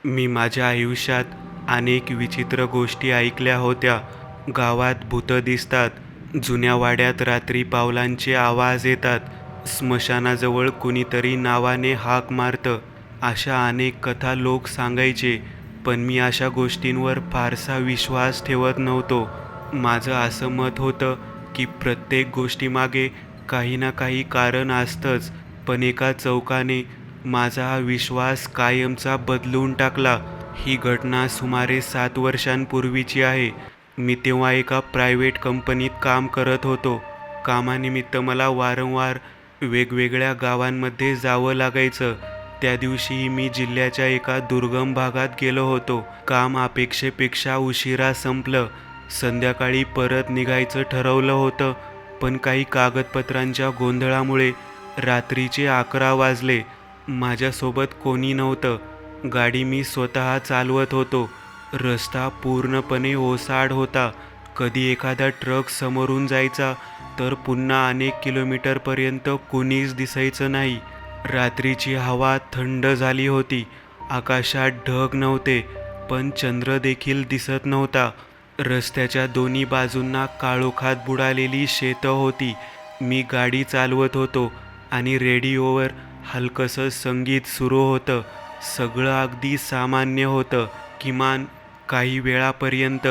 मी माझ्या आयुष्यात अनेक विचित्र गोष्टी ऐकल्या होत्या. गावात भूतं दिसतात, जुन्या वाड्यात रात्री पावलांचे आवाज येतात, स्मशानाजवळ कुणीतरी नावाने हाक मारतं, अशा अनेक कथा लोक सांगायचे. पण मी अशा गोष्टींवर फारसा विश्वास ठेवत नव्हतो. माझं असं मत होतं की प्रत्येक गोष्टीमागे काही ना काही कारण असतंच. पण एका चौकाने माझा हा विश्वास कायमचा बदलून टाकला. ही घटना सुमारे 7 वर्षांपूर्वीची आहे. मी तेव्हा एका प्रायव्हेट कंपनीत काम करत होतो. कामानिमित्त मला वारंवार वेगवेगळ्या गावांमध्ये जावं लागायचं. त्या दिवशीही मी जिल्ह्याच्या एका दुर्गम भागात गेलो होतो. काम अपेक्षेपेक्षा उशिरा संपलं. संध्याकाळी परत निघायचं ठरवलं होतं, पण काही कागदपत्रांच्या गोंधळामुळे रात्रीचे 11 वाजले. माझ्यासोबत कोणी नव्हतं. गाडी मी स्वतः चालवत होतो. रस्ता पूर्णपणे ओसाड होता. कधी एखादा ट्रक समोरून जायचा, तर पुन्हा अनेक किलोमीटरपर्यंत कुणीच दिसायचं नाही. रात्रीची हवा थंड झाली होती. आकाशात ढग नव्हते, पण चंद्र देखील दिसत नव्हता. रस्त्याच्या दोन्ही बाजूंना काळोखात बुडालेली शेतं होती. मी गाडी चालवत होतो आणि रेडिओवर हलकंसं संगीत सुरू होतं. सगळं अगदी सामान्य होतं, किमान काही वेळापर्यंत.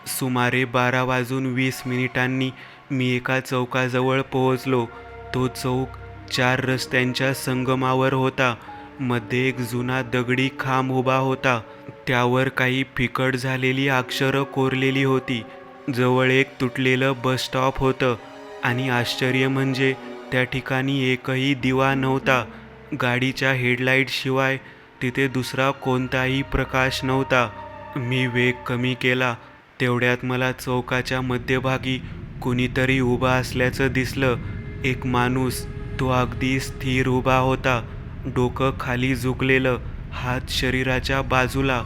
सुमारे 12:20 मी एका चौकाजवळ पोहोचलो. तो चौक 4 रस्त्यांच्या संगमावर होता. मध्ये एक जुना दगडी खांब उभा होता. त्यावर काही फिकट झालेली अक्षरं कोरलेली होती. जवळ एक तुटलेलं बस स्टॉप होतं आणि आश्चर्य म्हणजे त्या ठिकाणी एकही दिवा नव्हता. गाडीच्या हेडलाईटशिवाय तिथे दुसरा कोणताही प्रकाश नव्हता. मी वेग कमी केला. तेवढ्यात मला चौकाच्या मध्यभागी कुणीतरी उभा असल्याचं दिसलं. एक माणूस. तो अगदी स्थिर उभा होता, डोकं खाली झुकलेलं, हात शरीराच्या बाजूला.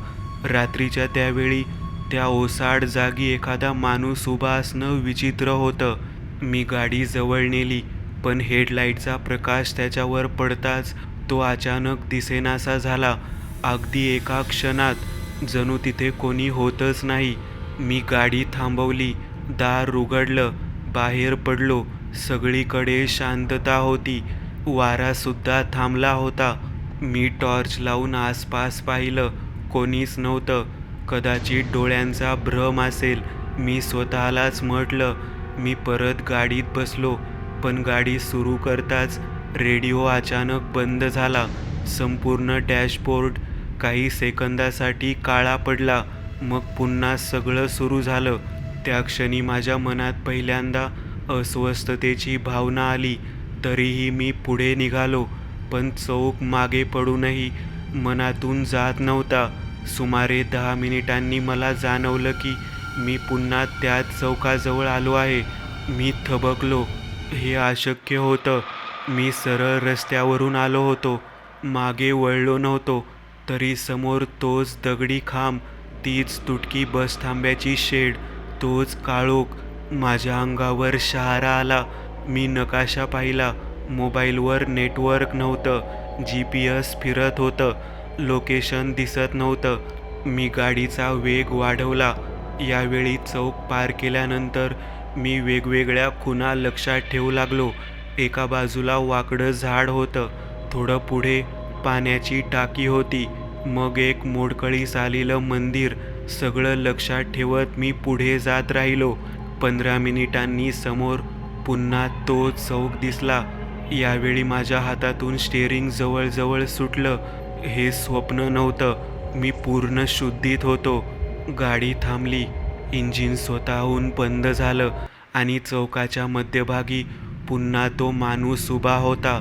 रात्रीच्या त्यावेळी त्या ओसाड जागी एखादा माणूस उभा असणं विचित्र होतं. मी गाडी जवळ नेली, पण हेडलाईटचा प्रकाश त्याच्यावर पडताच तो अचानक दिसेनासा झाला. अगदी एका क्षणात, जणू तिथे कोणी होतच नाही. मी गाडी थांबवली, दार उघडलं, बाहेर पडलो. सगळीकडे शांतता होती. वारासुद्धा थांबला होता. मी टॉर्च लावून आसपास पाहिलं. कोणीच नव्हतं. कदाचित डोळ्यांचा भ्रम असेल, मी स्वतःलाच म्हटलं. मी परत गाडीत बसलो, पण गाडी सुरू करताच रेडिओ अचानक बंद झाला. संपूर्ण डॅशबोर्ड काही सेकंदासाठी काळा पडला. मग पुन्हा सगळं सुरू झालं. त्या क्षणी माझ्या मनात पहिल्यांदा अस्वस्थतेची भावना आली. तरीही मी पुढे निघालो, पण चौक मागे पडूनही मनातून जात नव्हता. सुमारे 10 मिनिटांनी मला जाणवलं की मी पुन्हा त्याच चौकाजवळ आलो आहे. मी थबकलो. हे अशक्य होतं. मी सरळ रस्त्यावरून आलो होतो, मागे वळलो नव्हतो. तरी समोर तोच दगडी खांब, तीच तुटकी बसथांब्याची शेड, तोच काळोख. माझ्या अंगावर शहारा आला. मी नकाशा पाहिला. मोबाईलवर नेटवर्क नव्हतं. GPS फिरत होतं. लोकेशन दिसत नव्हतं. मी गाडीचा वेग वाढवला. यावेळी चौक पार केल्यानंतर मी वेगवेगळ्या खुणा लक्षात ठेवू लागलो. एका बाजूला वाकडं झाड होतं. थोडं पुढे पाण्याची टाकी होती. मग एक मोडकळीस आलेलं मंदिर. सगळं लक्षात ठेवत मी पुढे जात राहिलो. 15 मिनिटांनी समोर पुन्हा तो चौक दिसला. यावेळी माझ्या हातातून स्टीअरिंग जवळजवळ सुटलं. हे स्वप्न नव्हतं. मी पूर्ण शुद्धीत होतो. गाडी थांबली. इंजिन स्वतःहून बंद झालं आणि चौकाच्या मध्यभागी पुन्हा तो माणूस उभा होता.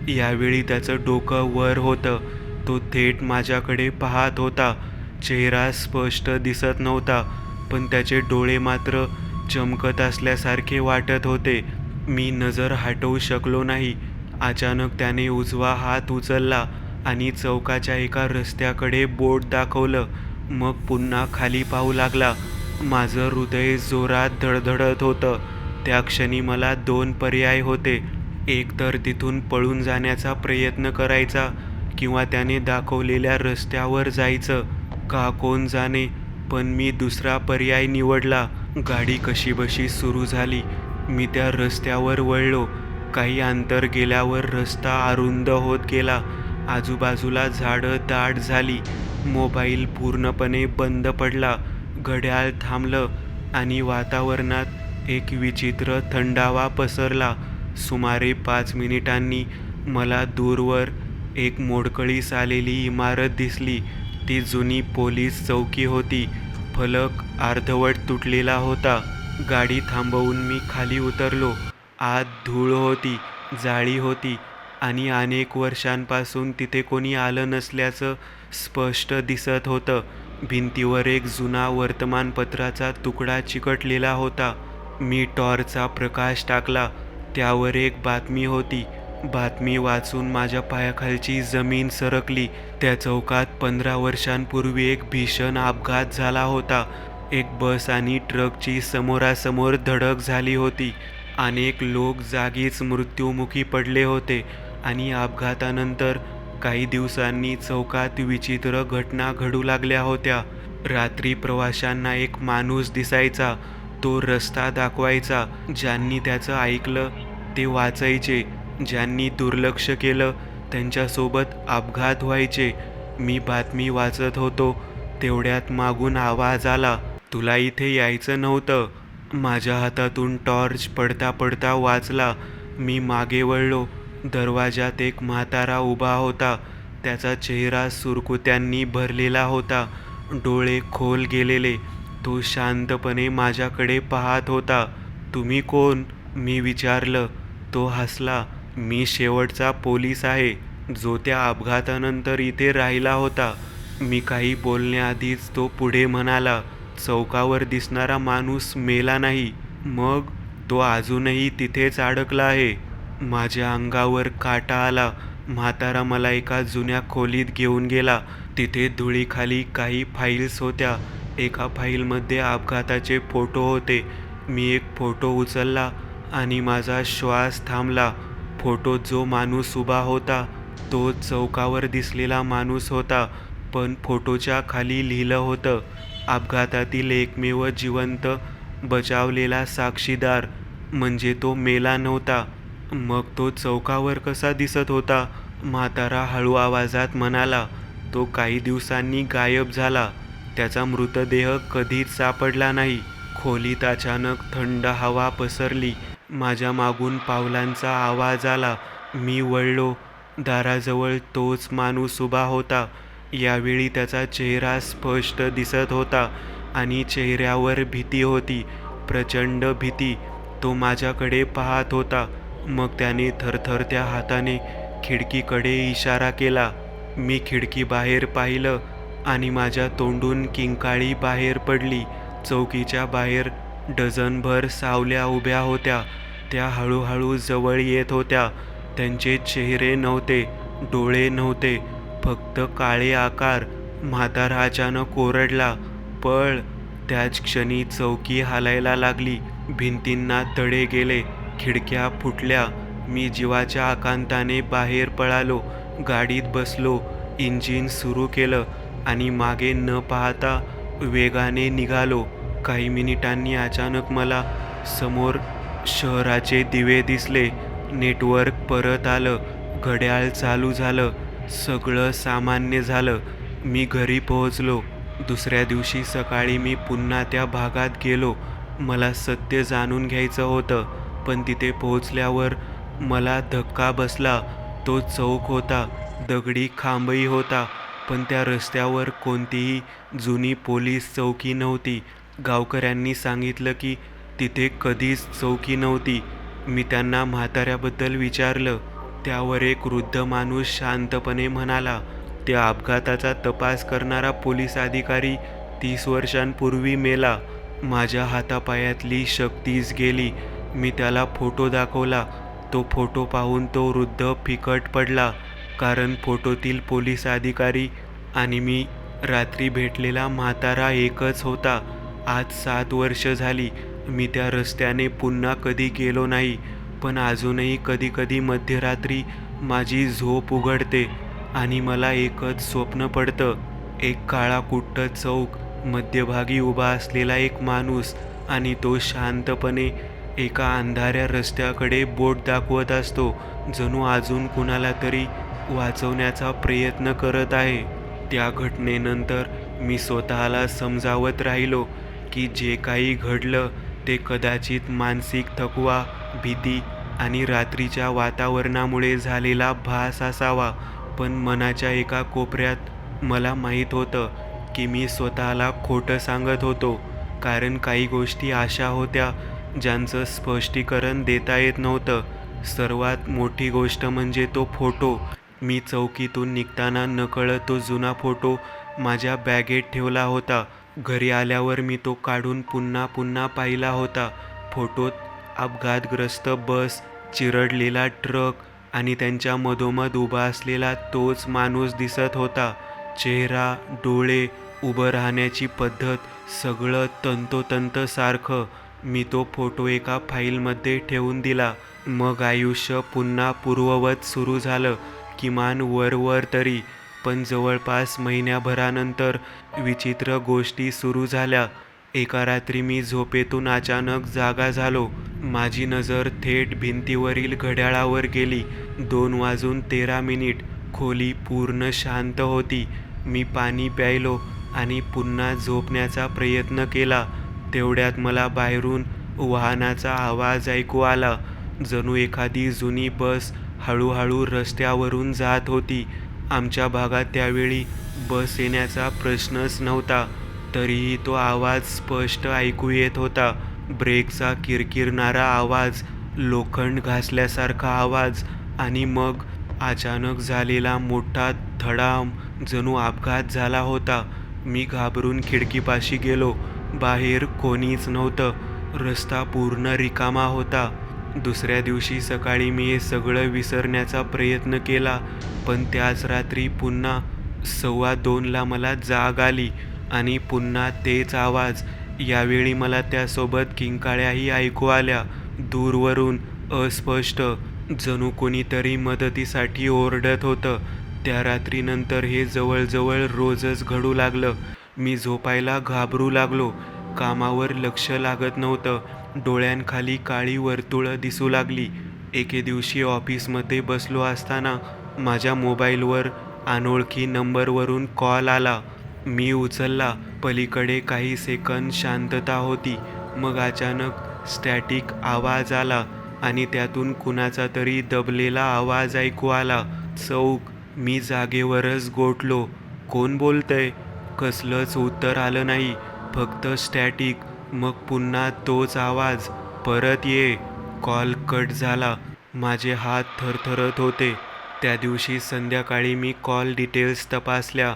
यावेळी त्याचं डोकं वर होतं. तो थेट माझ्याकडे पाहत होता. चेहरा स्पष्ट दिसत नव्हता, पण त्याचे डोळे मात्र चमकत असल्यासारखे वाटत होते. मी नजर हटवू शकलो नाही. अचानक त्याने उजवा हात उचलला आणि चौकाच्या एका रस्त्याकडे बोट दाखवलं. मग पुन्हा खाली पाहू लागला. माझं हृदय जोरात धडधडत होतं. त्या क्षणी मला 2 पर्याय होते. एक तर तिथून पळून जाण्याचा प्रयत्न करायचा, किंवा त्याने दाखवलेल्या रस्त्यावर जायचं. का कोण जाणे, पण मी दुसरा पर्याय निवडला. गाडी कशीबशी सुरू झाली. मी त्या रस्त्यावर वळलो. काही अंतर गेल्यावर रस्ता अरुंद होत गेला. आजूबाजूला झाडं दाट झाली. मोबाईल पूर्णपणे बंद पडला. घड्याळ थांबलं आणि वातावरणात एक विचित्र थंडावा पसरला. सुमारे 5 मिनिटांनी मला दूरवर एक मोडकळीस आलेली इमारत दिसली. ती जुनी पोलीस चौकी होती. फलक अर्धवट तुटलेला होता. गाडी थांबवून मी खाली उतरलो. आत धूळ होती, जाळी होती आणि अनेक वर्षांपासून तिथे कोणी आलं नसल्याचं स्पष्ट दिसत होतं. भिंतीवर एक जुना वर्तमानपत्राचा तुकडा चिकटलेला होता. मी टॉर्चचा प्रकाश टाकला. त्यावर एक बातमी होती. बातमी वाचून माझ्या पायाखालची जमीन सरकली. त्या चौकात 15 वर्षांपूर्वी एक भीषण अपघात झाला होता. एक बस आणि ट्रकची समोरासमोर धडक झाली होती. अनेक लोक जागीच मृत्युमुखी पडले होते आणि अपघातानंतर काही दिवसांनी चौकात विचित्र घटना घडू लागल्या होत्या. रात्री प्रवाशांना एक माणूस दिसायचा. तो रस्ता दाखवायचा. ज्यांनी त्याचं ऐकलं ते वाचायचे. ज्यांनी दुर्लक्ष केलं त्यांच्यासोबत अपघात व्हायचे. मी बातमी वाचत होतो तेवढ्यात मागून आवाज आला, तुला इथे यायचं नव्हतं. माझ्या हातातून टॉर्च पडता पडता वाचला. मी मागे वळलो. दरवाजात एक म्हातारा उभा होता. त्याचा चेहरा सुरकुत्यांनी भरलेला होता. डोळे खोल गेलेले. तो शांतपणे माझ्याकडे पाहत होता. तुम्ही कोण? मी विचारलं. तो हसला. मी शेवटचा पोलीस आहे, जो त्या अपघातानंतर इथे राहिला होता. मी काही बोलण्याआधीच तो पुढे म्हणाला, चौकावर दिसणारा माणूस मेला नाही. मग तो अजूनही तिथेच अडकला आहे. माझ्या अंगावर काटा आला. म्हातारा मला एका जुन्या खोलीत घेऊन गेला. तिथे धुळीखाली काही फाईल्स होत्या. एका फाईलमध्ये अपघाताचे फोटो होते. मी एक फोटो उचलला आणि माझा श्वास थांबला. फोटोत जो माणूस उभा होता तो चौकावर दिसलेला माणूस होता, पण फोटोच्या खाली लिहिलं होतं, अपघातातील एकमेव जिवंत बचावलेला साक्षीदार. म्हणजे तो मेला नव्हता. मग तो चौकावर कसा दिसत होता? म्हातारा हळू आवाजात म्हणाला, तो काही दिवसांनी गायब झाला. त्याचा मृतदेह कधीच सापडला नाही. खोलीत अचानक थंड हवा पसरली. माझ्या मागून पावलांचा आवाज आला. मी वळलो. दाराजवळ तोच माणूस उभा होता. यावेळी त्याचा चेहरा स्पष्ट दिसत होता आणि चेहऱ्यावर भीती होती, प्रचंड भीती. तो माझ्याकडे पाहत होता. मग त्याने थरथरत्या हाताने खिडकीकडे इशारा केला. मी खिडकीबाहेर पाहिलं आणि माझ्या तोंडून किंकाळी बाहेर पडली. चौकीच्या बाहेर डझनभर सावल्या उभ्या होत्या. त्या हळूहळू जवळ येत होत्या. त्यांचे चेहरे नव्हते, डोळे नव्हते, फक्त काळे आकार. म्हातारा अचानक ओरडला, पळ! त्याच क्षणी चौकी हालायला लागली. भिंतींना तडे गेले. खिडक्या फुटल्या. मी जीवाच्या आकांताने बाहेर पळालो. गाडीत बसलो. इंजिन सुरू केलं आणि मागे न पाहता वेगाने निघालो. काही मिनिटांनी अचानक मला समोर शहराचे दिवे दिसले. नेटवर्क परत आलं. घड्याळ चालू झालं. सगळं सामान्य झालं. मी घरी पोहोचलो. दुसऱ्या दिवशी सकाळी मी पुन्हा त्या भागात गेलो. मला सत्य जाणून घ्यायचं होतं, पण तिथे पोहोचल्यावर मला धक्का बसला. तो चौक होता. दगडी खांबही होता, पण त्या रस्त्यावर कोणतीही जुनी पोलीस चौकी नव्हती. गावकऱ्यांनी सांगितलं की तिथे कधीच चौकी नव्हती. मी त्यांना म्हाताऱ्याबद्दल विचारलं. त्यावर एक वृद्ध माणूस शांतपणे म्हणाला, त्या अपघाताचा तपास करणारा पोलीस अधिकारी 30 वर्षांपूर्वी मेला. माझ्या हातापायातली शक्तीच गेली. मी त्याला फोटो दाखवला. तो फोटो पाहून तो वृद्ध फिकट पडला, कारण फोटोतील पोलीस अधिकारी आणि मी रात्री भेटलेला म्हातारा एकच होता. आज 7 वर्ष झाली. मी त्या रस्त्याने पुन्हा कधी गेलो नाही, पण अजूनही कधीकधी मध्यरात्री माझी झोप उघडते आणि मला एकच स्वप्न पडतं. एक काळाकुट्ट चौक, मध्यभागी उभा असलेला एक माणूस आणि तो शांतपणे एका अंधाऱ्या रस्त्याकडे बोट दाखवत असतो, जणू अजून कुणाला तरी वाचवण्याचा प्रयत्न करत आहे. त्या घटनेनंतर मी स्वतःला समजावत राहिलो की जे काही घडलं ते कदाचित मानसिक थकवा, भीती आणि रात्रीच्या वातावरणामुळे झालेला भास असावा. पण मनाच्या एका कोपऱ्यात मला माहीत होतं की मी स्वतःला खोटं सांगत होतो, कारण काही गोष्टी अशा होत्या ज्यांचं स्पष्टीकरण देता येत नव्हतं. सर्वात मोठी गोष्ट म्हणजे तो फोटो. मी चौकीतून निघताना नकळत तो जुना फोटो माझ्या बॅगेत ठेवला होता. घरी आल्यावर मी तो काढून पुन्हा पुन्हा पाहिला होता. फोटोत अपघातग्रस्त बस, चिरडलेला ट्रक आणि त्यांच्या मधोमध उभा असलेला तोच माणूस दिसत होता. चेहरा, डोळे, उभं राहण्याची पद्धत, सगळं तंतोतंत सारखं. मी तो फोटो एका फाईलमध्ये ठेवून दिला. मग आयुष्य पुन्हा पूर्ववत सुरू झालं, किमान वरवर तरी. पण जवळपास महिन्याभरानंतर विचित्र गोष्टी सुरू झाल्या. एका रात्री मी झोपेतून अचानक जागा झालो. माझी नजर थेट भिंतीवरील घड्याळावर गेली. 2:13. खोली पूर्ण शांत होती. मी पाणी प्यायलो आणि पुन्हा झोपण्याचा प्रयत्न केला. तेवढ्यात मला बाहेरून वाहनाचा आवाज ऐकू आला. जणू एखादी जुनी बस हळूहळू रस्त्यावरून जात होती. आमच्या भागात त्यावेळी बस येण्याचा प्रश्नच नव्हता, तरीही तो आवाज स्पष्ट ऐकू येत होता. ब्रेकचा किरकिरणारा आवाज, लोखंड घासल्यासारखा आवाज आणि मग अचानक झालेला मोठा धडाम, जणू अपघात झाला होता. मी घाबरून खिडकीपाशी गेलो. बाहेर कोणीच नव्हतं. रस्ता पूर्ण रिकामा होता. दुसऱ्या दिवशी सकाळी मी हे सगळं विसरण्याचा प्रयत्न केला, पण त्याच रात्री पुन्हा 2:15ला मला जाग आली आणि पुन्हा तेच आवाज. यावेळी मला त्यासोबत किंकाळ्याही ऐकू आल्या, दूरवरून, अस्पष्ट, जणू कोणीतरी मदतीसाठी ओरडत होतं. त्या रात्रीनंतर हे जवळजवळ रोजच घडू लागलं. मी झोपायला घाबरू लागलो. कामावर लक्ष लागत नव्हतं. डोळ्यांखाली काळी वर्तुळं दिसू लागली. एके दिवशी ऑफिसमध्ये बसलो असताना माझ्या मोबाईलवर अनोळखी नंबरवरून कॉल आला. मी उचलला. पलीकडे काही सेकंद शांतता होती. मग अचानक स्टॅटिक आवाज आला आणि त्यातून कुणाचा तरी दबलेला आवाज ऐकू आला. चौक. मी जागेवरच गोठलो. कोण बोलतंय? कसलंच उत्तर आलं नाही. फक्त स्टॅटिक. मग पुन्हा तोच आवाज, परत ये. कॉल कट झाला. माझे हात थरथरत होते. त्या दिवशी संध्याकाळी मी कॉल डिटेल्स तपासल्या.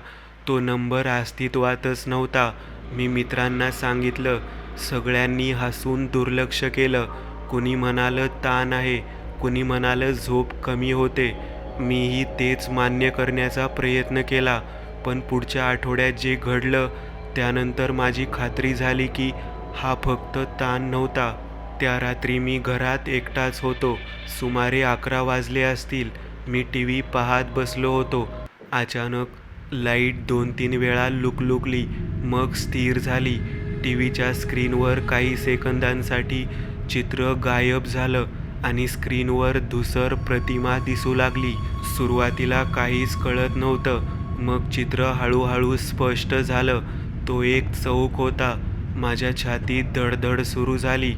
तो नंबर अस्तित्वातच नव्हता. मी मित्रांना सांगितलं. सगळ्यांनी हसून दुर्लक्ष केलं. कुणी म्हणालं ताण आहे, कुणी म्हणालं झोप कमी होते. मीही तेच मान्य करण्याचा प्रयत्न केला. पण पुढच्या आठवड्यात जे घडलं त्यानंतर माझी खात्री झाली की हा फक्त ताण नव्हता. त्या रात्री मी घरात एकटाच होतो. सुमारे 11 वाजले असतील. मी टीव्ही पाहत बसलो होतो. अचानक लाईट 2-3 वेळा लुकलुकली, मग स्थिर झाली. टीव्हीच्या स्क्रीनवर काही सेकंदांसाठी चित्र गायब झालं आणि स्क्रीनवर धूसर प्रतिमा दिसू लागली. सुरुवातीला काहीच कळत नव्हतं. मग चित्र हळूहळू स्पष्ट झालं. तो एक चौक होता. माझ्या छातीत धडधड सुरू झाली,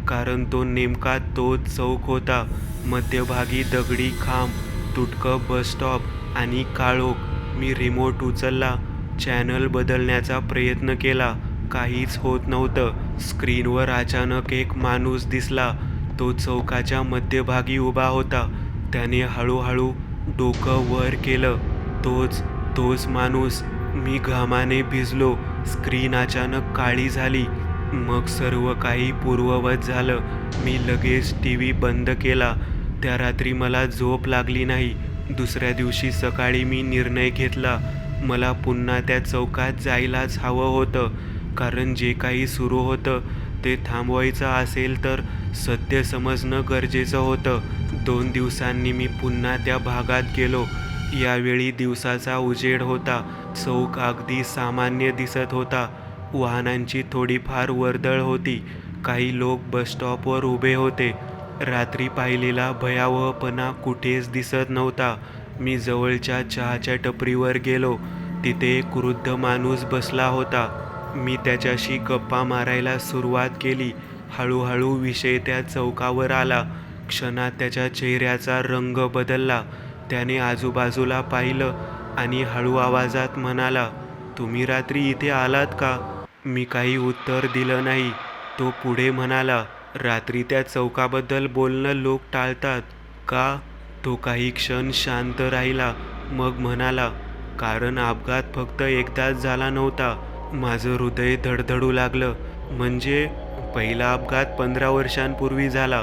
कारण तो नेमका तोच चौक होता. मध्यभागी दगडी खांब, तुटकं बसस्टॉप आणि काळोख. मी रिमोट उचलला. चॅनल बदलण्याचा प्रयत्न केला. काहीच होत नव्हतं. स्क्रीनवर अचानक एक माणूस दिसला. तो चौकाच्या मध्यभागी उभा होता. त्याने हळूहळू डोकं वर केलं. तोच माणूस. मी घामाने भिजलो. स्क्रीन अचानक काळी झाली. मग सर्व काही पूर्ववत झालं. मी लगेच टीव्ही बंद केला. त्या रात्री मला झोप लागली नाही. दुसऱ्या दिवशी सकाळी मी निर्णय घेतला. मला पुन्हा त्या चौकात जायलाच हवं होतं, कारण जे काही सुरू होतं ते थांबवायचं असेल तर सत्य समजणं गरजेचं होतं. 2 दिवसांनी मी पुन्हा त्या भागात गेलो. यावेळी दिवसाचा उजेड होता. चौक अगदी सामान्य दिसत होता. वाहनांची थोडीफार वर्दळ होती. काही लोक बसस्टॉपवर उभे होते. रात्री पाहिलेला भयावहपणा कुठेच दिसत नव्हता. मी जवळच्या चहाच्या टपरीवर गेलो. तिथे एक वृद्ध माणूस बसला होता. मी त्याच्याशी गप्पा मारायला सुरुवात केली. हळूहळू विषय त्या चौकावर आला. क्षणात त्याच्या चेहऱ्याचा रंग बदलला. त्याने आजूबाजूला पाहिलं आणि हळू आवाजात म्हणाला, "तुम्ही रात्री इथे आलात का?" मी काही उत्तर दिलं नाही. तो पुढे म्हणाला, "रात्री त्या चौकाबद्दल बोलणं लोक टाळतात का?" तो काही क्षण शांत राहिला. मग म्हणाला, "कारण अपघात फक्त एकदाच झाला नव्हता." माझं हृदय धडधडू लागलं. "म्हणजे?" "पहिला अपघात 15 वर्षांपूर्वी झाला,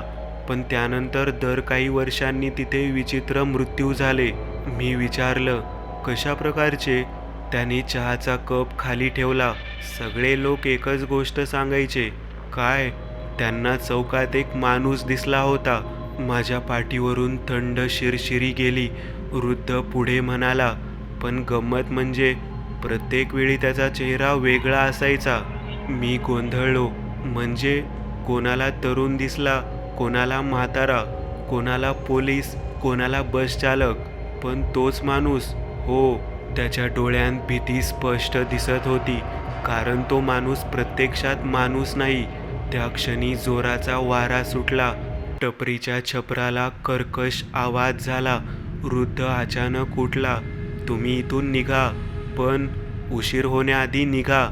पण त्यानंतर दर काही वर्षांनी तिथे विचित्र मृत्यू झाले." मी विचारलं, "कशा प्रकारचे?" त्याने चहाचा कप खाली ठेवला. "सगळे लोक एकच गोष्ट सांगायचे." "काय?" "त्यांना चौकात एक माणूस दिसला होता." माझ्या पाठीवरून थंड शिरशिरी गेली. वृद्ध पुढे म्हणाला, "पण गंमत म्हणजे प्रत्येक वेळी त्याचा चेहरा वेगळा असायचा." मी गोंधळलो. "म्हणजे?" "कोणाला तरुण दिसला, कोणाला म्हातारा, कोणाला पोलीस, कोणाला बस चालक, पण तोच माणूस." "हो." त्याच्या डोळ्यांत भीती स्पष्ट दिसत होती, कारण तो माणूस प्रत्यक्षात माणूस नाही. त्या क्षणी जोराचा वारा सुटला. टपरीच्या छपराला कर्कश आवाज झाला. वृद्ध अचानक उठला. "तुम्ही इथून निघा, पण उशीर होण्याआधी निघा."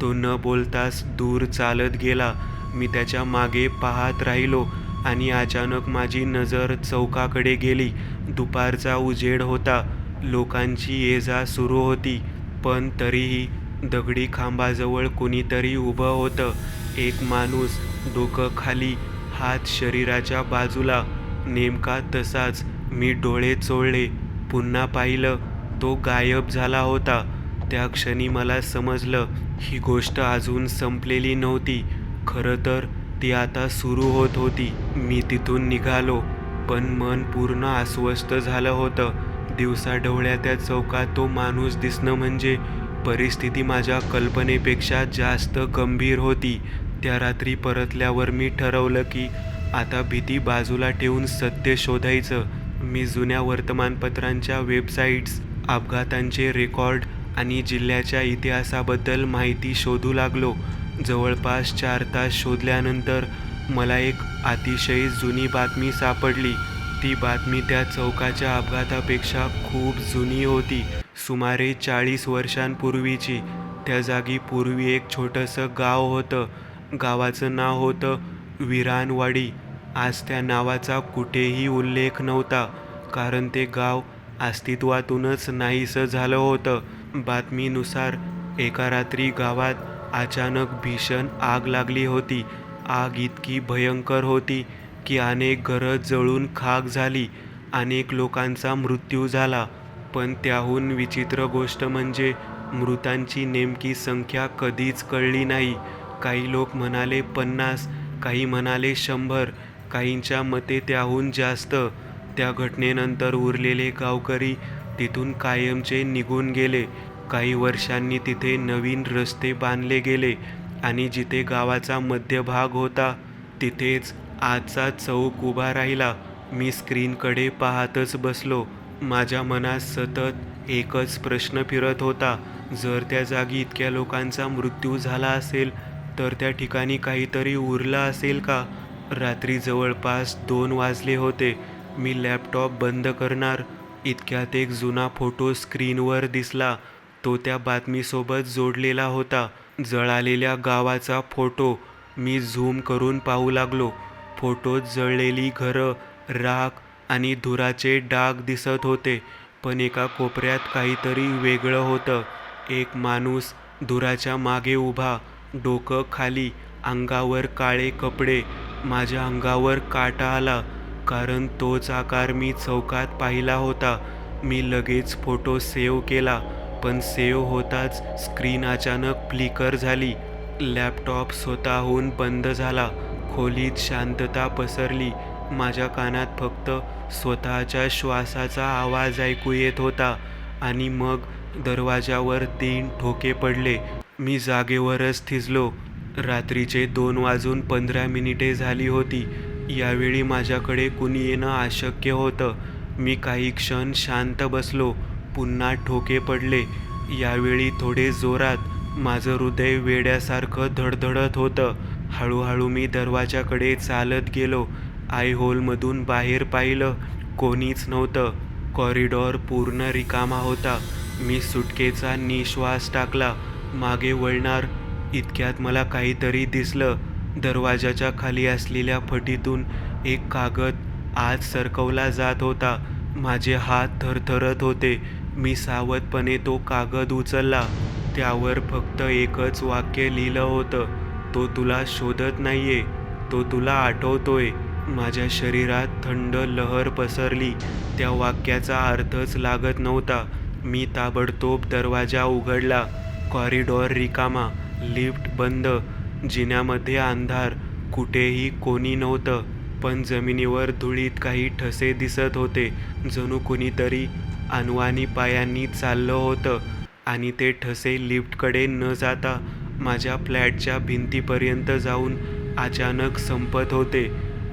तो न बोलताच दूर चालत गेला. मी त्याच्या मागे पाहत राहिलो आणि अचानक माझी नजर चौकाकडे गेली. दुपारचा उजेड होता. लोकांची ये-जा सुरू होती, पण तरीही दगडी खांबाजवळ कुणीतरी उभं होतं. एक माणूस, डोकं खाली, हात शरीराच्या बाजूला. नेमका तसाच. मी डोळे चोळले, पुन्हा पाहिलं. तो गायब झाला होता. त्या क्षणी मला समजलं, ही गोष्ट अजून संपलेली नव्हती. खरं तर ती आता सुरू होत होती. मी तिथून निघालो, पण मन पूर्ण अस्वस्थ झालं होतं. दिवसाढवळ्या त्या चौकात तो माणूस दिसणं म्हणजे परिस्थिती माझ्या कल्पनेपेक्षा जास्त गंभीर होती. त्या रात्री परतल्यावर मी ठरवलं की आता भीती बाजूला ठेवून सत्य शोधायचं. मी जुन्या वर्तमानपत्रांच्या वेबसाईट्स, अपघातांचे रेकॉर्ड आणि जिल्ह्याच्या इतिहासाबद्दल माहिती शोधू लागलो. जवळपास 4 तास शोधल्यानंतर मला एक अतिशय जुनी बातमी सापडली. ती बातमी त्या चौकाच्या अपघातापेक्षा खूप जुनी होती. सुमारे 40 वर्षांपूर्वीची. त्या जागी पूर्वी एक छोटंसं गाव होतं. गावाचं नाव होतं विरानवाडी. आज त्या नावाचा कुठेही उल्लेख नव्हता, कारण ते गाव अस्तित्वातूनच नाहीसं झालं होतं. बातमीनुसार एका रात्री गावात अचानक भीषण आग लागली होती. आग इतकी भयंकर होती की अनेक घरं जळून खाक झाली. अनेक लोकांचा मृत्यू झाला. पण त्याहून विचित्र गोष्ट म्हणजे मृतांची नेमकी संख्या कधीच कळली नाही. काही लोक म्हणाले 50, काही म्हणाले 100, काहींच्या मते त्याहून जास्त. त्या घटनेनंतर उरलेले गावकरी तिथून कायमचे निघून गेले. काही वर्षांनी तिथे नवीन रस्ते बांधले गेले आणि जिथे गावाचा मध्यभाग होता, तिथेच आजचा चौक उभा राहिला. मी स्क्रीनकडे पाहतच बसलो. माझ्या मनात सतत एकच प्रश्न फिरत होता. जर त्या जागी इतक्या लोकांचा मृत्यू झाला असेल, तर त्या ठिकाणी काहीतरी उरलं असेल का? रात्री जवळपास 2 वाजले होते. मी लॅपटॉप बंद करणार इतक्यात एक जुना फोटो स्क्रीनवर दिसला. तो त्या बातमीसोबत जोडलेला होता. जळालेल्या गावाचा फोटो. मी झूम करून पाहू लागलो. फोटोत जळलेली घरं, राख आणि धुराचे डाग दिसत होते. पण एका कोपऱ्यात काहीतरी वेगळं होतं. एक माणूस धुराच्या मागे उभा, डोकं खाली, अंगावर काळे कपडे. माझ्या अंगावर काटा आला, कारण तोच आकार मी चौकात पाहिला होता. मी लगेच फोटो सेव्ह केला, पण सेव्ह होताच स्क्रीन अचानक फ्लिकर झाली. लॅपटॉप स्वतःहून बंद झाला. खोलीत शांतता पसरली. माझ्या कानात फक्त स्वतःच्या श्वासाचा आवाज ऐकू येत होता आणि मग दरवाजावर 3 ठोके पडले. मी जागेवरच थिजलो. रात्रीचे 2:15 झाली होती. यावेळी माझ्याकडे कुणी येणं अशक्य होतं. मी काही क्षण शांत बसलो. पुन्हा ठोके पडले. यावेळी थोडे जोरात. माझं हृदय वेड्यासारखं धडधडत होतं. हळूहळू मी दरवाजाकडे चालत गेलो. आय होलमधून बाहेर पाहिलं. कोणीच नव्हतं. कॉरिडॉर पूर्ण रिकामा होता. मी सुटकेचा निश्वास टाकला. मागे वळणार इतक्यात मला काहीतरी दिसलं. दरवाजाच्या खाली असलेल्या फटीतून एक कागद आत सरकवला जात होता. माझे हात थरथरत होते. मी सावधपणे तो कागद उचलला. त्यावर फक्त एकच वाक्य लिहिलं होतं, तो तुला शोधत नाहीये, तो तुला आठवतोय. माझ्या शरीरात थंड लहर पसरली. त्या वाक्याचा अर्थच लागत नव्हता. मी ताबडतोब दरवाजा उघडला. कॉरिडॉर रिकामा, लिफ्ट बंद, जिन्यामध्ये अंधार. कुठेही कोणी नव्हतं. पण जमिनीवर धुळीत काही ठसे दिसत होते. जणू कुणीतरी अनवाणी पायांनी चाललं होतं आणि ते ठसे लिफ्टकडे न जाता माझ्या फ्लॅटच्या भिंतीपर्यंत जाऊन अचानक संपत होते.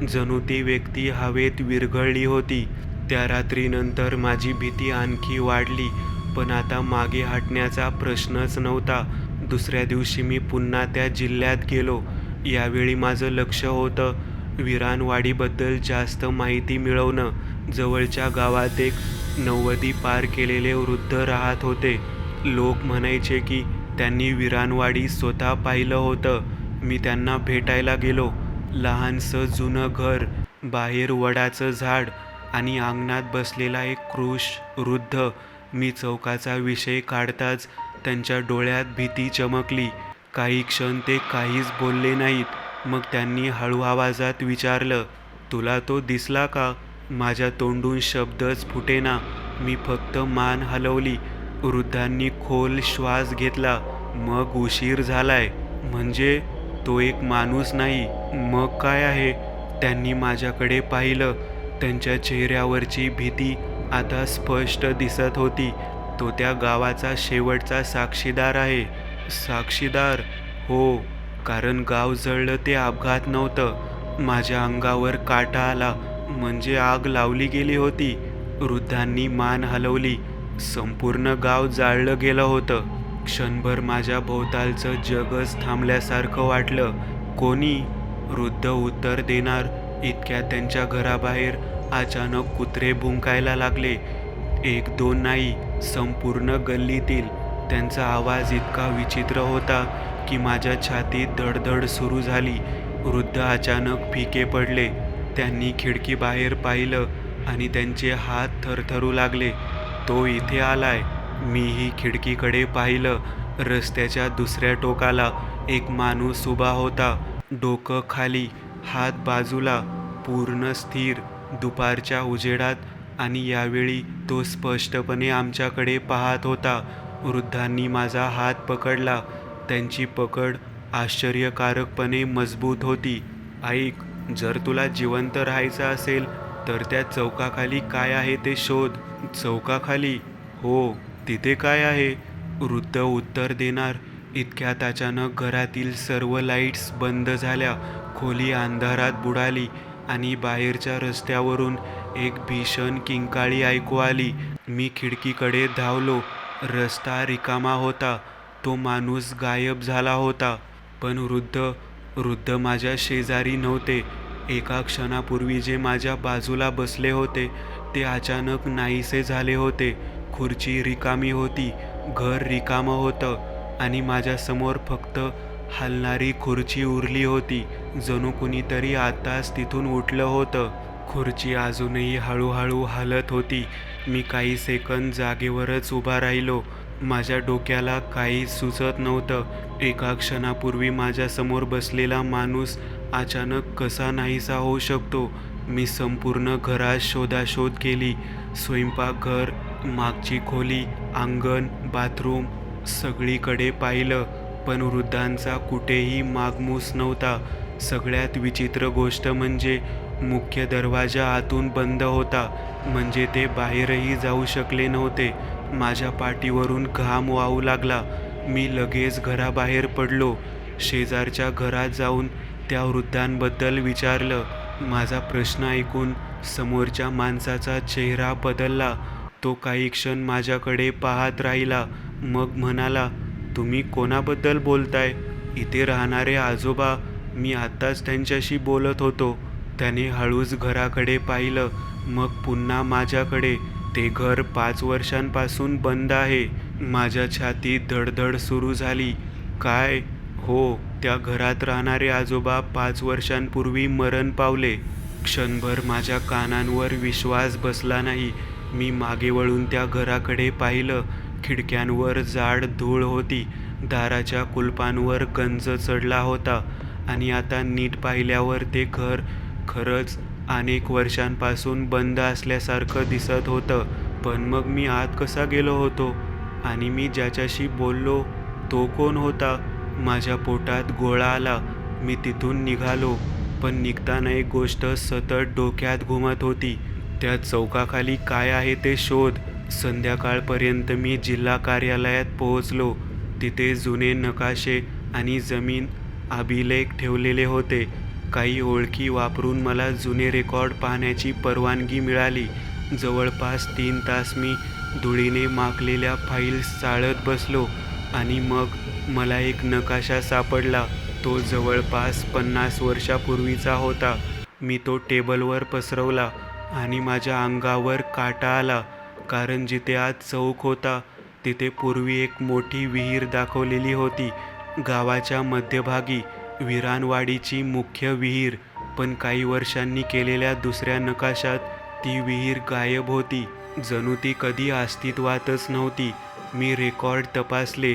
जणू ती व्यक्ती हवेत विरघळली होती. त्या रात्रीनंतर माझी भीती आणखी वाढली. पण आता मागे हटण्याचा प्रश्नच नव्हता. दुसऱ्या दिवशी मी पुन्हा त्या जिल्ह्यात गेलो. यावेळी माझं लक्ष होतं विरानवाडीबद्दल जास्त माहिती मिळवणं. जवळच्या गावात एक 90 पार केलेले वृद्ध राहत होते. लोक म्हणायचे की त्यांनी विरानवाडी स्वतः पाहिलं होतं. मी त्यांना भेटायला गेलो. लहानसं जुनं घर, बाहेर वडाचं झाड आणि अंगणात बसलेला एक कृश वृद्ध. मी चौकाचा विषय काढताच त्यांच्या डोळ्यात भीती चमकली. काही क्षण ते काहीच बोलले नाहीत. मग त्यांनी हळू आवाजात विचारलं, तुला तो दिसला का? माझ्या तोंडून शब्दच फुटेना. मी फक्त मान हलवली. वृद्धांनी खोल श्वास घेतला. मग उशीर झालाय. म्हणजे तो एक माणूस नाही, मग काय आहे? त्यांनी माझ्याकडे पाहिलं. त्यांच्या चेहऱ्यावरची भीती आता स्पष्ट दिसत होती. तो त्या गावाचा शेवटचा साक्षीदार आहे. साक्षीदार? हो, कारण गाव जळलं ते अपघात नव्हतं. माझ्या अंगावर काटा आला. म्हणजे आग लावली गेली होती. वृद्धांनी मान हलवली. संपूर्ण गाव जाळलं गेलं होतं. क्षणभर माझ्या भोवतालचं जगच थांबल्यासारखं वाटलं. कोणी? वृद्ध उत्तर देणार इतक्यात त्यांच्या घराबाहेर अचानक कुत्रे भुंकायला लागले. 1-2 नाही, संपूर्ण गल्लीतील. त्यांचा आवाज इतका विचित्र होता की माझ्या छातीत धडधड सुरू झाली. वृद्ध अचानक फिके पडले. त्यांनी खिडकीबाहेर पाहिलं आणि त्यांचे हात थरथरू लागले. तो इथे आलाय. मीही खिडकीकडे पाहिलं. रस्त्याच्या दुसऱ्या टोकाला एक माणूस उभा होता. डोकं खाली, हात बाजूला, पूर्ण स्थिर. दुपारच्या उजेडात. आणि यावेळी तो स्पष्टपणे आमच्याकडे पाहत होता. वृद्धांनी माझा हात पकडला. त्यांची पकड आश्चर्यकारकपणे मजबूत होती. ऐक, जर तुला जिवंत राहायचं असेल तर त्या चौकाखाली काय आहे ते शोध. चौकाखाली? हो. तिथे काय आहे? वृद्ध उत्तर देणार इतक्यात अचानक घरातील सर्व लाईट्स बंद झाल्या. खोली अंधारात बुडाली आणि बाहेरच्या रस्त्यावरून एक भीषण किंकाळी ऐकू आली. मी खिडकीकडे धावलो. रस्ता रिकामा होता. तो माणूस गायब झाला होता. पण वृद्ध माझ्या शेजारी नव्हते. एका क्षणापूर्वी जे माझ्या बाजूला बसले होते ते अचानक नाहीसे झाले होते. खुर्ची रिकामी होती. घर रिकामं होतं आणि माझ्यासमोर फक्त हलणारी खुर्ची उरली होती. जणू कुणीतरी आताच तिथून उठलं होतं. खुर्ची अजूनही हळूहळू हलत होती. मी काही सेकंद जागेवरच उभा राहिलो. माझ्या डोक्याला काहीच सुचत नव्हतं. एका क्षणापूर्वी माझ्यासमोर बसलेला माणूस अचानक कसा नाहीसा होऊ शकतो? मी संपूर्ण घरात शोधाशोध केली. स्वयंपाकघर, मागची खोली, अंगण, बाथरूम, सगळीकडे पाहिलं. पण वृद्धांचा कुठेही मागमूस नव्हता. सगळ्यात विचित्र गोष्ट म्हणजे मुख्य दरवाजा आतून बंद होता, म्हणजे ते बाहेरही जाऊ शकले नव्हते. माझ्या पाठीवरून घाम वाहू लागला. मी लगेच घराबाहेर पडलो. शेजारच्या घरात जाऊन त्या वृद्धांबद्दल विचारलं. माझा प्रश्न ऐकून समोरच्या माणसाचा चेहरा बदलला. तो काही क्षण माझ्याकडे पाहत राहिला, मग म्हणाला, तुम्ही कोणाबद्दल बोलताय? इथे राहणारे आजोबा, मी आत्ताच त्यांच्याशी बोलत होतो. त्याने हळूच घराकडे पाहिलं, मग पुन्हा माझ्याकडे. ते घर 5 वर्षांपासून बंद आहे. माझ्या छातीत धडधड सुरू झाली. काय? हो, त्या घरात राहणारे आजोबा 5 वर्षांपूर्वी मरण पावले. क्षणभर माझ्या कानांवर विश्वास बसला नाही. मी मागे वळून त्या घराकडे पाहिलं. खिडक्यांवर जाड धूळ होती, दाराच्या कुलपांवर गंज चढला होता आणि आता नीट पाहिल्यावर ते घर खरंच अनेक वर्षांपासून बंद असल्यासारखं दिसत होतं. पण मग मी आत कसा गेलो होतो? आणि मी ज्याच्याशी बोललो तो कोण होता? माझ्या पोटात गोळा आला. मी तिथून निघालो, पण निघताना एक गोष्ट सतत डोक्यात घुमत होती. त्या चौकाखाली काय आहे ते शोध. संध्याकाळपर्यंत मी जिल्हा कार्यालयात पोहोचलो. तिथे जुने नकाशे आणि जमीन अभिलेख ठेवलेले होते. काही ओळखी वापरून मला जुने रेकॉर्ड पाहण्याची परवानगी मिळाली. जवळपास 3 तास मी धुळीने माखलेल्या फाईल्स चाळत बसलो आणि मग मला एक नकाशा सापडला. तो जवळपास 50 वर्षापूर्वीचा होता. मी तो टेबलवर पसरवला आणि माझ्या अंगावर काटा आला, कारण जिथे आज चौक होता तिथे पूर्वी एक मोठी विहीर दाखवलेली होती. गावाच्या मध्यभागी विरानवाडीची मुख्य विहीर. पण काही वर्षांनी केलेल्या दुसऱ्या नकाशात ती विहीर गायब होती. जणू ती कधी अस्तित्वातच नव्हती. मी रेकॉर्ड तपासले.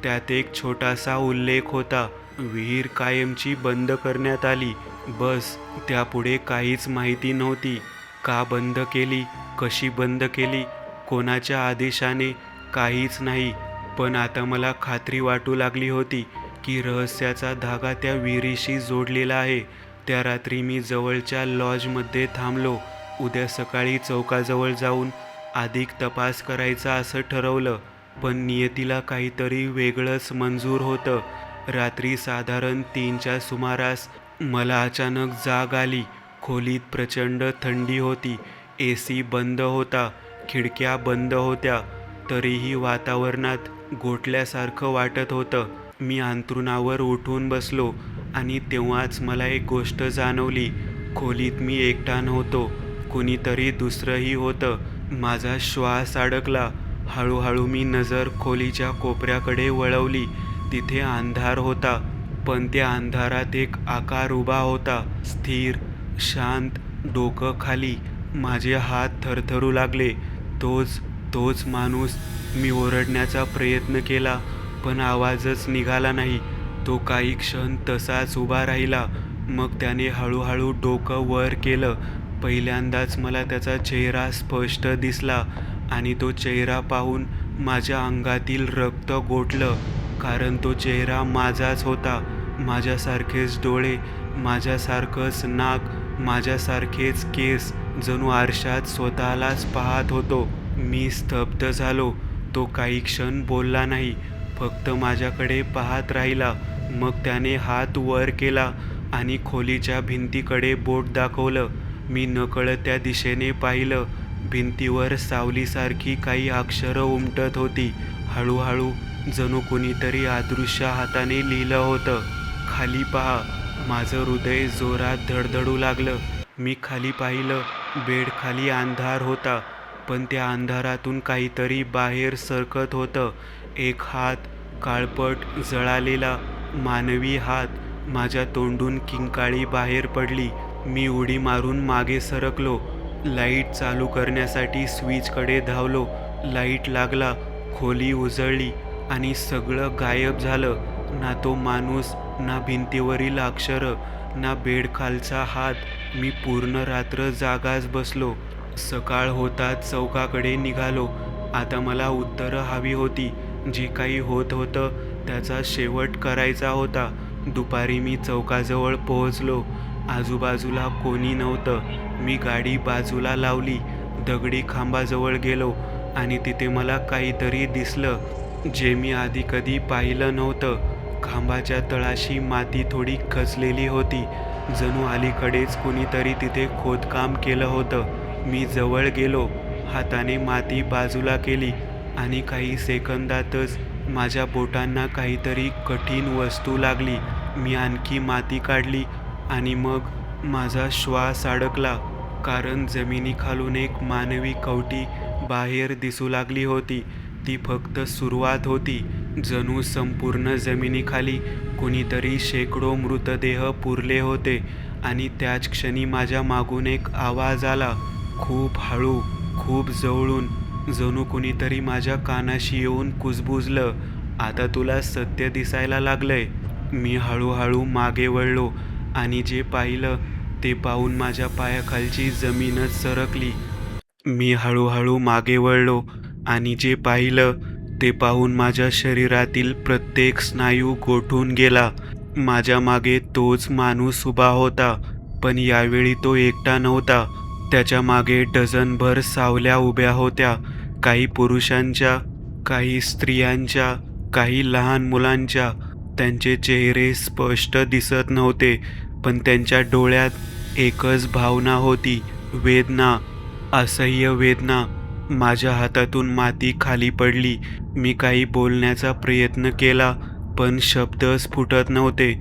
त्यात एक छोटासा उल्लेख होता, विहीर कायमची बंद करण्यात आली. बस, त्यापुढे काहीच माहिती नव्हती. का बंद केली, कशी बंद केली, कोणाच्या आदेशाने, काहीच नाही. पण आता मला खात्री वाटू लागली होती की रहस्याचा धागा त्या विहिरीशी जोडलेला आहे. त्या रात्री मी जवळच्या लॉजमध्ये थांबलो. उद्या सकाळी चौकाजवळ जाऊन अधिक तपास करायचा असं ठरवलं. पण नियतीला काहीतरी वेगळंच मंजूर होतं. रात्री साधारण 3च्या सुमारास मला अचानक जाग आली. खोलीत प्रचंड थंडी होती. AC बंद होता, खिडक्या बंद होत्या. तरीही वातावरणात गोठल्यासारखं वाटत होतं. मी अंथरुणावर उठून बसलो आणि तेव्हाच मला एक गोष्ट जाणवली. खोलीत मी एकटा नव्हतो, कुणीतरी दुसरंही होतं. माझा श्वास अडकला. हळूहळू मी नजर खोलीच्या कोपऱ्याकडे वळवली. तिथे अंधार होता, पण त्या अंधारात एक आकार उभा होता, स्थिर, शांत, डोकं खाली. माझे हात थरथरू लागले. तोच माणूस. मी ओरडण्याचा प्रयत्न केला, पण आवाजच निघाला नाही. तो काही क्षण तसाच उभा राहिला. मग त्याने हळूहळू डोकं वर केलं. पहिल्यांदाच मला त्याचा चेहरा स्पष्ट दिसला आणि तो चेहरा पाहून माझ्या अंगातील रक्त गोठलं. कारण तो चेहरा माझाच होता. माझ्यासारखेच डोळे, माझ्यासारखंच नाक, माझ्यासारखेच केस. जणू आरशात स्वतःलाच पाहत होतो. मी स्तब्ध झालो. तो काही क्षण बोलला नाही, फक्त माझ्याकडे पाहत राहिला. मग त्याने हात वर केला आणि खोलीच्या भिंतीकडे बोट दाखवलं. मी नकळत त्या दिशेने पाहिलं. भिंतीवर सावलीसारखी काही अक्षरं उमटत होती. हळूहळू, जणू कुणीतरी अदृश्य हाताने लिहिलं होतं. खाली पहा. माझं हृदय जोरात धडधडू लागलं. मी खाली पाहिलं. बेड खाली अंधार होता, पण त्या अंधारातून काहीतरी बाहेर सरकत होतं. एक हात, काळपट, जळालेला, मानवी हात. माझ्या तोंडून किंकाळी बाहेर पडली. मी उडी मारून मागे सरकलो. लाईट चालू करण्यासाठी स्विचकडे धावलो. लाईट लागला. खोली उजळली आणि सगळं गायब झालं. ना तो माणूस, ना भिंतीवरील अक्षरं, ना बेडखालचा हात. मी पूर्ण रात्र जागाच बसलो. सकाळ होताच चौकाकडे निघालो. आता मला उत्तरं हवी होती. जे काही होत होतं त्याचा शेवट करायचा होता. दुपारी मी चौकाजवळ पोहोचलो. आजूबाजूला कोणी नव्हतं. मी गाडी बाजूला लावली, दगडी खांबाजवळ गेलो आणि तिथे मला काहीतरी दिसलं, जे मी आधी कधी पाहिलं नव्हतं. खांबाच्या तळाशी माती थोडी खचलेली होती, जणू अलीकडेच कुणीतरी तिथे खोदकाम केलं होतं. मी जवळ गेलो, हाताने माती बाजूला केली आणि काही सेकंदातच माझ्या बोटांना काहीतरी कठीण वस्तू लागली. मी आणखी माती काढली आणि मग माझा श्वास अडकला, कारण जमिनीखालून एक मानवी कवटी बाहेर दिसू लागली होती. ती फक्त सुरुवात होती. जणू संपूर्ण जमिनीखाली कुणीतरी शेकडो मृतदेह पुरले होते. आणि त्याच क्षणी माझ्या मागून एक आवाज आला, खूप हळू, खूप जवळून, जणू कुणीतरी माझ्या कानाशी येऊन कुजबुजलं, आता तुला सत्य दिसायला लागलंय. मी हळूहळू मागे वळलो आणि जे पाहिलं ते पाहून माझ्या पायाखालची जमीनच सरकली. मी हळूहळू मागे वळलो आणि जे पाहिलं ते पाहून माझ्या शरीरातील प्रत्येक स्नायू गोठून गेला. माझ्या मागे तोच माणूस उभा होता, पण यावेळी तो एकटा नव्हता. त्याच्या मागे डझनभर सावल्या उभ्या होत्या, काही पुरुषांच्या, काही स्त्रियांच्या, काही लहान मुलांच्या. त्यांचे चेहरे स्पष्ट दिसत नव्हते, पण त्यांच्या डोळ्यात एकच भावना होती, वेदना, असह्य वेदना. माझ्या हातातून माती खाली पडली. मी काही बोलण्याचा प्रयत्न केला, पण शब्दच फुटत नव्हते.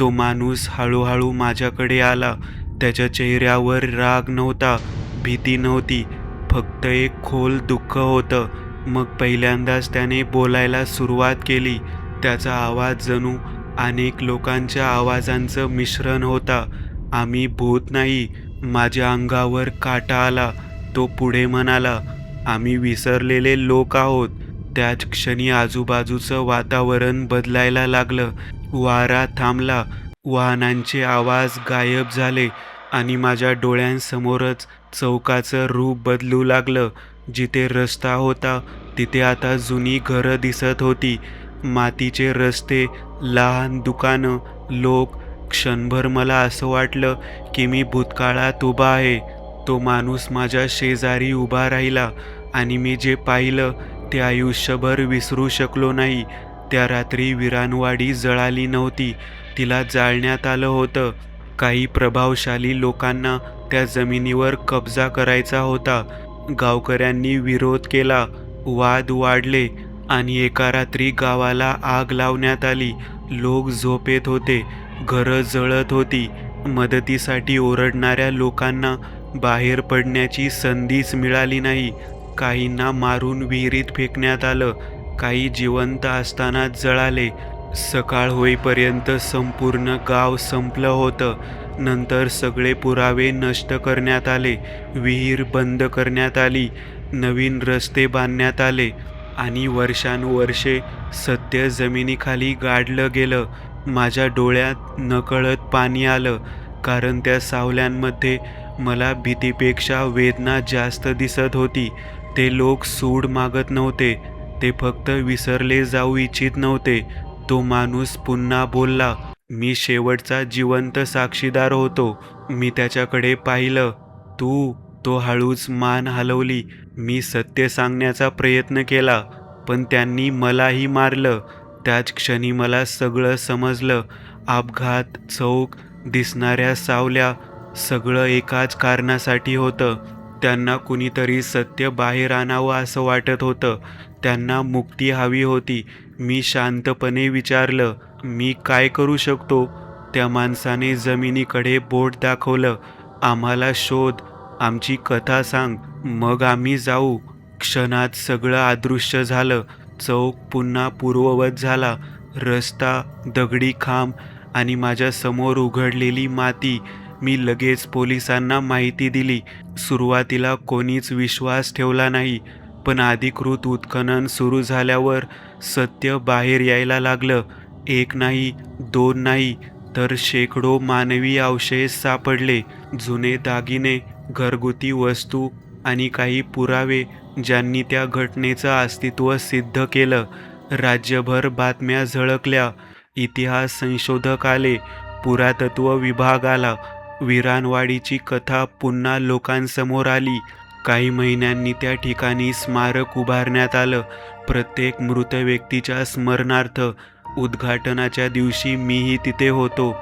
तो माणूस हळूहळू माझ्याकडे आला. त्याच्या चेहऱ्यावर राग नव्हता, भीती नव्हती, फक्त एक खोल दुःख होतं. मग पहिल्यांदाच त्याने बोलायला सुरुवात केली. त्याचा आवाज जणू अनेक लोकांच्या आवाजांचं मिश्रण होता. आम्ही भूत नाही. माझ्या अंगावर काटा आला. तो पुढे म्हणाला, आम्ही विसरलेले लोक आहोत. त्याच क्षणी आजूबाजूचं वातावरण बदलायला लागलं. वारा थांबला, वाहनांचे आवाज गायब झाले आणि माझ्या डोळ्यांसमोरच चौकाचं रूप बदलू लागलं. जिथे रस्ता होता तिथे आता जुनी घरं दिसत होती, मातीचे रस्ते, लहान दुकानं, लोक. क्षणभर मला असं वाटलं की मी भूतकाळात उभा आहे. तो माणूस माझ्या शेजारी उभा राहिला आणि मी जे पाहिलं ते आयुष्यभर विसरू शकलो नाही. त्या रात्री विरानवाडी जळाली नव्हती, तिला जाळण्यात आलं होतं. काही प्रभावशाली लोकांना त्या जमिनीवर कब्जा करायचा होता. गावकऱ्यांनी विरोध केला, वाद वाढले आणि एका रात्री गावाला आग लावण्यात आली. लोक झोपेत होते, घरं जळत होती. मदतीसाठी ओरडणाऱ्या लोकांना बाहेर पडण्याची संधीच मिळाली नाही. काहींना मारून विहिरीत फेकण्यात आलं, काही जिवंत असतानाच जळाले. सकाळ होईपर्यंत संपूर्ण गाव संपलं होतं. नंतर सगळे पुरावे नष्ट करण्यात आले, विहीर बंद करण्यात आली, नवीन रस्ते बांधण्यात आले आणि वर्षानुवर्षे सत्य जमिनीखाली गाडलं गेलं. माझ्या डोळ्यात नकळत पाणी आलं, कारण त्या सावल्यांमध्ये मला भीतीपेक्षा वेदना जास्त दिसत होती. ते लोक सूड मागत नव्हते, ते फक्त विसरले जाऊ इच्छित नव्हते. तो माणूस पुन्हा बोलला, मी शेवटचा जिवंत साक्षीदार होतो. मी त्याच्याकडे पाहिलं. तू? तो हळूच मान हलवली. मी सत्य सांगण्याचा प्रयत्न केला, पण त्यांनी मलाही मारलं. त्याच क्षणी मला सगळं समजलं. अपघात, चौक, दिसणाऱ्या सावल्या, सगळं एकाच कारणासाठी होतं. त्यांना कुणीतरी सत्य बाहेर आणावं असं वाटत होतं. त्यांना मुक्ती हवी होती. मी शांतपणे विचारलं, मी काय करू शकतो? त्या माणसाने जमिनीकडे बोट दाखवलं. आम्हाला शोध, आमची कथा सांग, मग आम्ही जाऊ. क्षणात सगळं अदृश्य झालं. चौक पुन्हा पूर्ववत झाला. रस्ता, दगडी खांब आणि माझ्या समोर उघडलेली माती. मी लगेच पोलिसांना माहिती दिली. सुरुवातीला कोणीच विश्वास ठेवला नाही, पण अधिकृत उत्खनन सुरू झाल्यावर सत्य बाहेर यायला लागलं. एक नाही, दोन नाही, तर शेकडो मानवी अवशेष सापडले. जुने दागिने, घरगुती वस्तू आणि काही पुरावे ज्यांनी त्या घटनेचं अस्तित्व सिद्ध केलं. राज्यभर बातम्या झळकल्या. इतिहास संशोधक आले, पुरातत्व विभाग आला विरानवाडीची कथा पुन्हा लोकांसमोर आली. काही महिन्यांनी त्या ठिकाणी स्मारक उभारण्यात आलं. प्रत्येक मृत व्यक्तीच्या स्मरणार्थ. उद्घाटनाच्या दिवशी मीही तिथे होतो.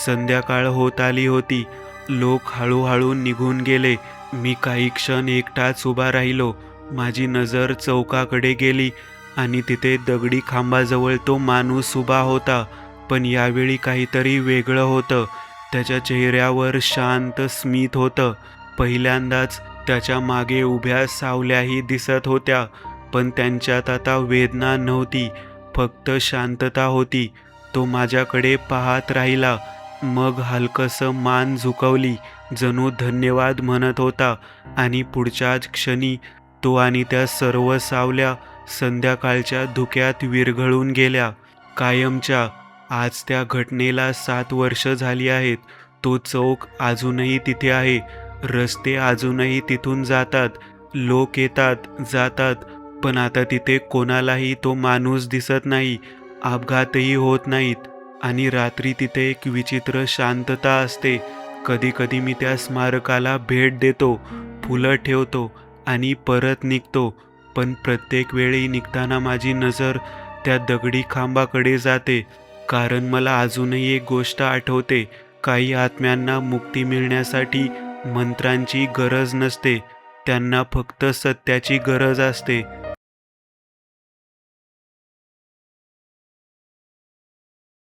संध्याकाळ होत आली होती. लोक हळूहळू निघून गेले. मी काही क्षण एकटाच उभा राहिलो. माझी नजर चौकाकडे गेली आणि तिथे दगडी खांबाजवळ तो माणूस उभा होता. पण यावेळी काहीतरी वेगळं होतं. त्याच्या चेहऱ्यावर शांत स्मित होतं. पहिल्यांदाच त्याच्या मागे उभ्या सावल्याही दिसत होत्या, पण त्यांच्यात आता वेदना नव्हती, फक्त शांतता होती. तो माझ्याकडे पाहत राहिला, मग हलकसं मान झुकवली, जणू धन्यवाद म्हणत होता. आणि पुढच्याच क्षणी तो आणि त्या सर्व सावल्या संध्याकाळच्या धुक्यात विरघळून गेल्या, कायमच्या. आज त्या घटनेला 7 वर्ष झाली आहेत. तो चौक अजूनही तिथे आहे. रस्ते अजूनही तिथून जातात. लोक येतात जातात, पण आता तिथे कोणालाही तो माणूस दिसत नाही. अपघातही होत नाहीत. आणि रात्री तिथे एक विचित्र शांतता असते. कधी कधी मी त्या स्मारकाला भेट देतो, फुलं ठेवतो आणि परत निघतो. पण प्रत्येक वेळी निघताना माझी नजर त्या दगडी खांबाकडे जाते. कारण मला अजूनही एक गोष्ट आठवते. काही आत्म्यांना मुक्ती मिळण्यासाठी मंत्रांची गरज नसते, त्यांना फक्त सत्याची गरज असते.